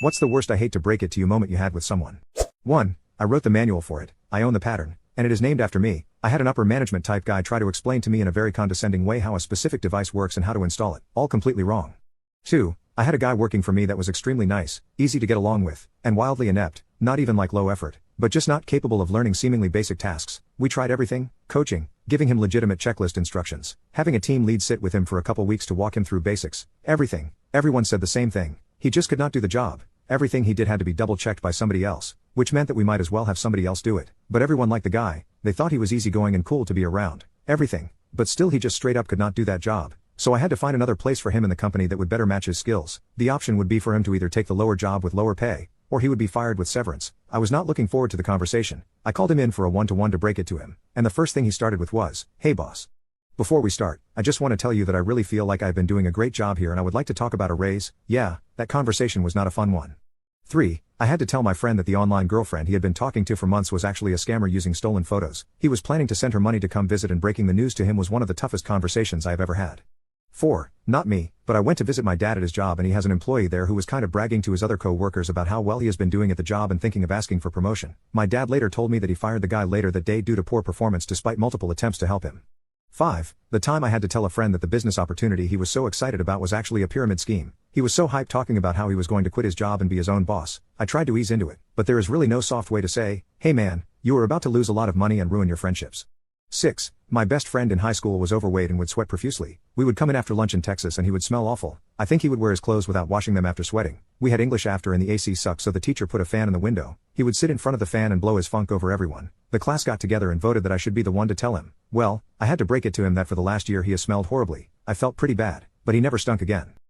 What's the worst I hate to break it to you moment you had with someone? 1. I wrote the manual for it, I own the pattern, and it is named after me. I had an upper management type guy try to explain to me in a very condescending way how a specific device works and how to install it, all completely wrong. 2. I had a guy working for me that was extremely nice, easy to get along with, and wildly inept, not even like low effort, but just not capable of learning seemingly basic tasks. We tried everything, coaching, giving him legitimate checklist instructions, having a team lead sit with him for a couple weeks to walk him through basics, everything. Everyone said the same thing. He just could not do the job. Everything he did had to be double checked by somebody else, which meant that we might as well have somebody else do it. But everyone liked the guy, they thought he was easygoing and cool to be around. Everything. But still he just straight up could not do that job. So I had to find another place for him in the company that would better match his skills. The option would be for him to either take the lower job with lower pay, or he would be fired with severance. I was not looking forward to the conversation. I called him in for a one-to-one to break it to him, and the first thing he started with was, "Hey boss. Before we start, I just want to tell you that I really feel like I've been doing a great job here and I would like to talk about a raise." Yeah, that conversation was not a fun one. 3. I had to tell my friend that the online girlfriend he had been talking to for months was actually a scammer using stolen photos. He was planning to send her money to come visit, and breaking the news to him was one of the toughest conversations I have ever had. 4. Not me, but I went to visit my dad at his job and he has an employee there who was kind of bragging to his other co-workers about how well he has been doing at the job and thinking of asking for promotion. My dad later told me that he fired the guy later that day due to poor performance despite multiple attempts to help him. 5. The time I had to tell a friend that the business opportunity he was so excited about was actually a pyramid scheme. He was so hyped talking about how he was going to quit his job and be his own boss. I tried to ease into it, but there is really no soft way to say, "Hey man, you are about to lose a lot of money and ruin your friendships." 6. My best friend in high school was overweight and would sweat profusely. We would come in after lunch in Texas and he would smell awful. I think he would wear his clothes without washing them after sweating. We had English after and the AC sucked, so the teacher put a fan in the window. He would sit in front of the fan and blow his funk over everyone. The class got together and voted that I should be the one to tell him. Well, I had to break it to him that for the last year he has smelled horribly. I felt pretty bad, but he never stunk again.